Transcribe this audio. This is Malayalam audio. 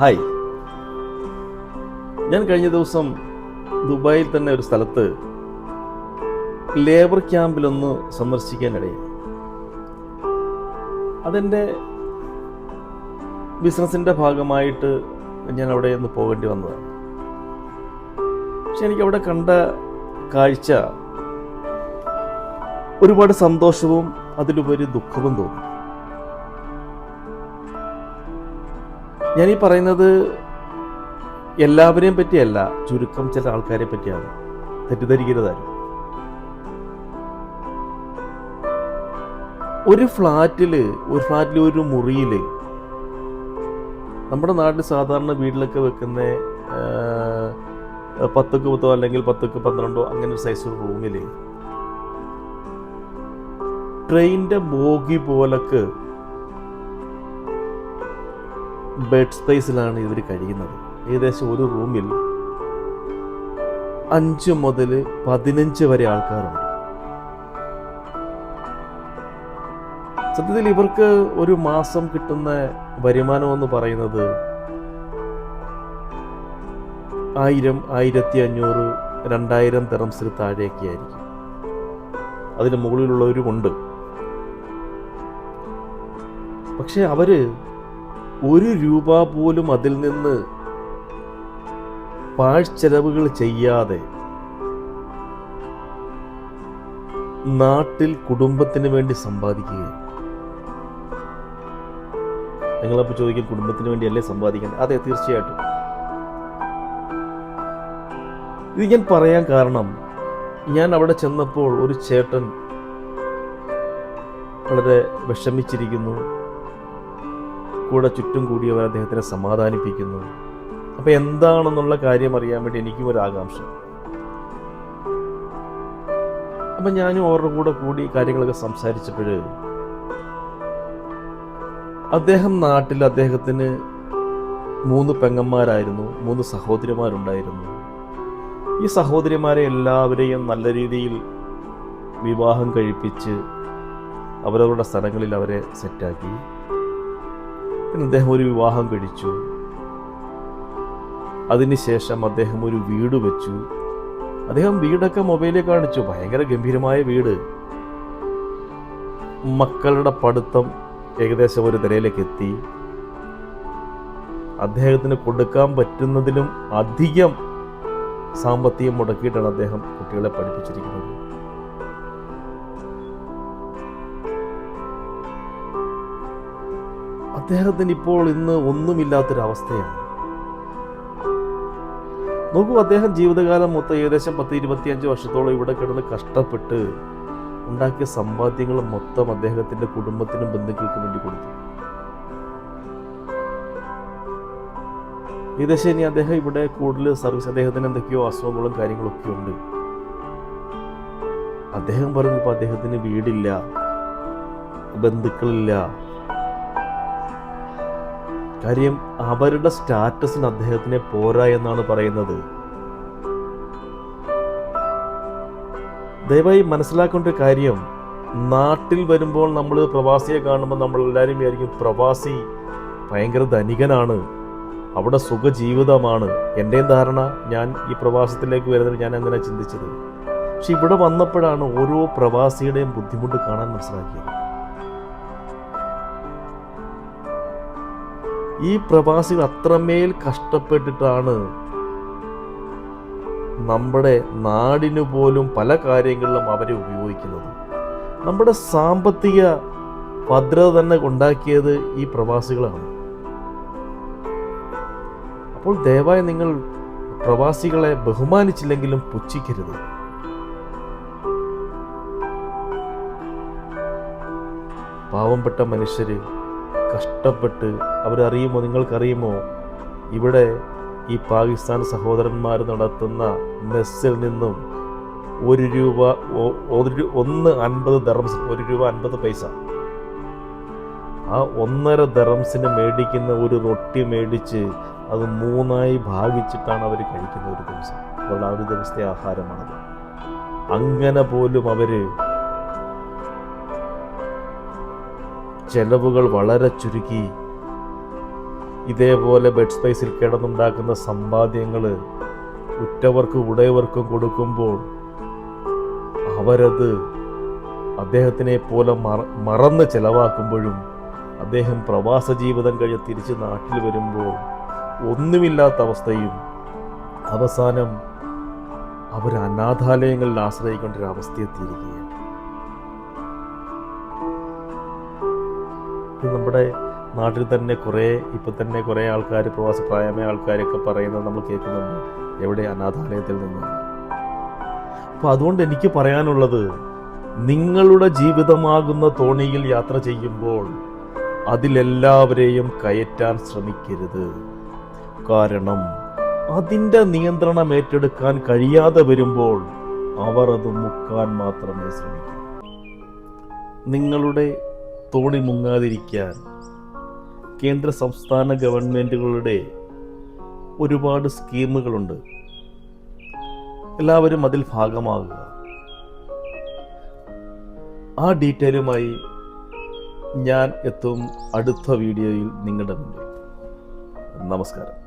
ഹായ്, ഞാൻ കഴിഞ്ഞ ദിവസം ദുബായിൽ തന്നെ ഒരു സ്ഥലത്ത് ലേബർ ക്യാമ്പിലൊന്ന് സന്ദർശിക്കാനിടയായി. അതെൻ്റെ ബിസിനസ്സിൻ്റെ ഭാഗമായിട്ട് ഞാൻ അവിടെ ഒന്ന് പോകേണ്ടി വന്നതാണ്. പക്ഷെ എനിക്കവിടെ കണ്ട കാഴ്ച ഒരുപാട് സന്തോഷവും അതിലുപരി ദുഃഖവും തോന്നി. ഞാനീ പറയുന്നത് എല്ലാവരെയും പറ്റിയല്ല, ചുരുക്കം ചില ആൾക്കാരെ പറ്റിയാണ്. തെറ്റിദ്ധരിക്കരുതാരും. ഒരു ഫ്ലാറ്റിൽ ഒരു മുറിയിൽ, നമ്മുടെ നാട്ടിൽ സാധാരണ വീട്ടിലൊക്കെ വെക്കുന്ന 10x10 അല്ലെങ്കിൽ 10x12 അങ്ങനെ ഒരു സൈസ് റൂമിൽ ട്രെയിനിൻ്റെ ബോഗി പോലൊക്കെ ബെഡ് സ്പേസിലാണ് ഇവർ കഴിയുന്നത്. ഏകദേശം ഒരു റൂമിൽ 5 മുതൽ 15 വരെ ആൾക്കാരുണ്ട്. സത്യത്തിൽ ഇവർക്ക് ഒരു മാസം കിട്ടുന്ന വരുമാനം എന്ന് പറയുന്നത് 1000, 1500, 2000 ദിർഹംസിന് താഴെയൊക്കെ ആയിരിക്കും. അതിന് മുകളിലുള്ളവരുമുണ്ട്. പക്ഷെ അവര് 1 രൂപ പോലും അതിൽ നിന്ന് പാഴ്ചെലവുകൾ ചെയ്യാതെ നാട്ടിൽ കുടുംബത്തിന് വേണ്ടി സമ്പാദിക്കുകയാണ്. നിങ്ങളപ്പോൾ ചോദിക്കും, കുടുംബത്തിന് വേണ്ടിയല്ലേ സമ്പാദിക്കുന്നത്? അതെ, തീർച്ചയായിട്ടും. ഇത് ഞാൻ പറയാൻ കാരണം, ഞാൻ അവിടെ ചെന്നപ്പോൾ ഒരു ചേട്ടൻ വളരെ വിഷമിച്ചിരിക്കുന്നു. കൂടെ ചുറ്റും കൂടിയവർ അദ്ദേഹത്തിനെ സമാധാനിപ്പിക്കുന്നു. അപ്പം എന്താണെന്നുള്ള കാര്യം അറിയാൻ വേണ്ടി എനിക്കും ഒരു ആകാംക്ഷ. അപ്പം ഞാനും അവരുടെ കൂടെ കൂടി കാര്യങ്ങളൊക്കെ സംസാരിച്ചപ്പോൾ അദ്ദേഹം നാട്ടിൽ, അദ്ദേഹത്തിന് 3 പെങ്ങന്മാരായിരുന്നു, 3 സഹോദരിമാരുണ്ടായിരുന്നു. ഈ സഹോദരിമാരെ എല്ലാവരെയും നല്ല രീതിയിൽ വിവാഹം കഴിപ്പിച്ച് അവരവരുടെ സ്ഥലങ്ങളിൽ അവരെ സെറ്റാക്കി. പിന്നെ അദ്ദേഹം ഒരു വിവാഹം കഴിച്ചു. അതിനുശേഷം അദ്ദേഹം ഒരു വീട് വെച്ചു. അദ്ദേഹം വീടൊക്കെ മൊബൈലിൽ കാണിച്ചു, ഭയങ്കര ഗംഭീരമായ വീട്. മക്കളുടെ പഠിത്തം ഏകദേശം ഒരു നിലയിലേക്ക് എത്തി. അദ്ദേഹത്തിന് കൊടുക്കാൻ പറ്റുന്നതിലും അധികം സാമ്പത്തികം മുടക്കിയിട്ടാണ് അദ്ദേഹം കുട്ടികളെ പഠിപ്പിച്ചിരിക്കുന്നത്. അദ്ദേഹത്തിന് ഇപ്പോൾ ഇന്ന് ഒന്നുമില്ലാത്തൊരവസ്ഥയാണ്. നോക്കൂ, അദ്ദേഹം ജീവിതകാലം മൊത്തം ഏകദേശം 10-25 വർഷത്തോളം ഇവിടെ കിടന്ന് കഷ്ടപ്പെട്ട് ഉണ്ടാക്കിയ സമ്പാദ്യങ്ങൾ മൊത്തം അദ്ദേഹത്തിന്റെ കുടുംബത്തിനും ബന്ധുക്കൾക്കും വേണ്ടി കൊടുത്തു. ഏകദേശം ഇനി അദ്ദേഹം ഇവിടെ കൂടുതൽ സർവീസ്, അദ്ദേഹത്തിന് എന്തൊക്കെയോ അസുഖങ്ങളും കാര്യങ്ങളൊക്കെ ഉണ്ട്. അദ്ദേഹം പറഞ്ഞു, ഇപ്പൊ അദ്ദേഹത്തിന് വീടില്ല, ബന്ധുക്കളില്ല. കാര്യം അവരുടെ സ്റ്റാറ്റസിന് അദ്ദേഹത്തിനെ പോരാ എന്നാണ് പറയുന്നത്. ദയവായി മനസ്സിലാക്കേണ്ട ഒരു കാര്യം, നാട്ടിൽ വരുമ്പോൾ നമ്മൾ പ്രവാസിയെ കാണുമ്പോൾ നമ്മൾ എല്ലാവരും വിചാരിക്കും പ്രവാസി ഭയങ്കര ധനികനാണ്, അവിടെ സുഖജീവിതമാണ്. എൻ്റെയും ധാരണ, ഞാൻ ഈ പ്രവാസത്തിലേക്ക് വരുന്നത് ഞാൻ അങ്ങനെ ചിന്തിച്ചത്. പക്ഷെ ഇവിടെ വന്നപ്പോഴാണ് ഓരോ പ്രവാസിയുടെയും ബുദ്ധിമുട്ട് കാണാൻ മനസ്സിലാക്കിയത്. ഈ പ്രവാസികൾ അത്രമേൽ കഷ്ടപ്പെട്ടിട്ടാണ് നമ്മുടെ നാടിനു പോലും പല കാര്യങ്ങളിലും അവരെ ഉപയോഗിക്കുന്നത്. നമ്മുടെ സാമ്പത്തിക ഭദ്രത തന്നെ ഉണ്ടാക്കിയത് ഈ പ്രവാസികളാണ്. അപ്പോൾ ദയവായി നിങ്ങൾ പ്രവാസികളെ ബഹുമാനിച്ചില്ലെങ്കിലും പുച്ഛിക്കരുത്. പാവപ്പെട്ട മനുഷ്യര് കഷ്ടപ്പെട്ട് അവരറിയുമോ, നിങ്ങൾക്കറിയുമോ, ഇവിടെ ഈ പാകിസ്ഥാൻ സഹോദരന്മാർ നടത്തുന്ന മെസ്സിൽ നിന്നും 1 രൂപ 50 ദിർഹംസ്, 1 രൂപ 50 പൈസ, ആ 1.5 ദിർഹംസിന് മേടിക്കുന്ന ഒരു റൊട്ടി മേടിച്ച് അത് 3ആയി ഭാഗിച്ചിട്ടാണ് അവർ കഴിക്കുന്ന ഒരു ദിവസം. അപ്പോൾ ആ ഒരു ദിവസത്തെ ആഹാരമാണത്. അങ്ങനെ പോലും അവര് ചെലവുകൾ വളരെ ചുരുക്കി ഇതേപോലെ ബെഡ് സ്പേസിൽ കിടന്നുണ്ടാക്കുന്ന സമ്പാദ്യങ്ങൾ ഉറ്റവർക്കും ഉടയവർക്കും കൊടുക്കുമ്പോൾ അവരത് അദ്ദേഹത്തിനെ പോലെ മറന്ന് ചെലവാക്കുമ്പോഴും അദ്ദേഹം പ്രവാസ ജീവിതം കഴിഞ്ഞ് തിരിച്ച് നാട്ടിൽ വരുമ്പോൾ ഒന്നുമില്ലാത്ത അവസ്ഥയും അവസാനം അവർ അനാഥാലയങ്ങളിൽ ആശ്രയിക്കേണ്ട അവസ്ഥയെത്തിയിരിക്കുകയാണ്. നമ്മുടെ നാട്ടിൽ തന്നെ ഇപ്പം തന്നെ കുറേ ആൾക്കാർ, പ്രവാസപ്രായമായ ആൾക്കാരൊക്കെ പറയുന്നത് നമ്മൾ കേൾക്കുന്നുണ്ട്, എവിടെ അനാഥാലയത്തിൽ നിന്നാണ്. അപ്പം അതുകൊണ്ട് എനിക്ക് പറയാനുള്ളത്, നിങ്ങളുടെ ജീവിതമാകുന്ന തോണിയിൽ യാത്ര ചെയ്യുമ്പോൾ അതിലെല്ലാവരെയും കയറ്റാൻ ശ്രമിക്കരുത്. കാരണം അതിൻ്റെ നിയന്ത്രണം ഏറ്റെടുക്കാൻ കഴിയാതെ വരുമ്പോൾ അവർ അത് മുക്കാൻ മാത്രമേ ശ്രമിക്കൂ. നിങ്ങളുടെ തോണി മുങ്ങാതിരിക്കാൻ കേന്ദ്ര സംസ്ഥാന ഗവൺമെൻറ്റുകളുടെ ഒരുപാട് സ്കീമുകളുണ്ട്. എല്ലാവരും അതിൽ ഭാഗമാകുക. ആ ഡീറ്റെയിലുമായി ഞാൻ എത്തും അടുത്ത വീഡിയോയിൽ നിങ്ങളുടെ മുന്നിൽ. നമസ്കാരം.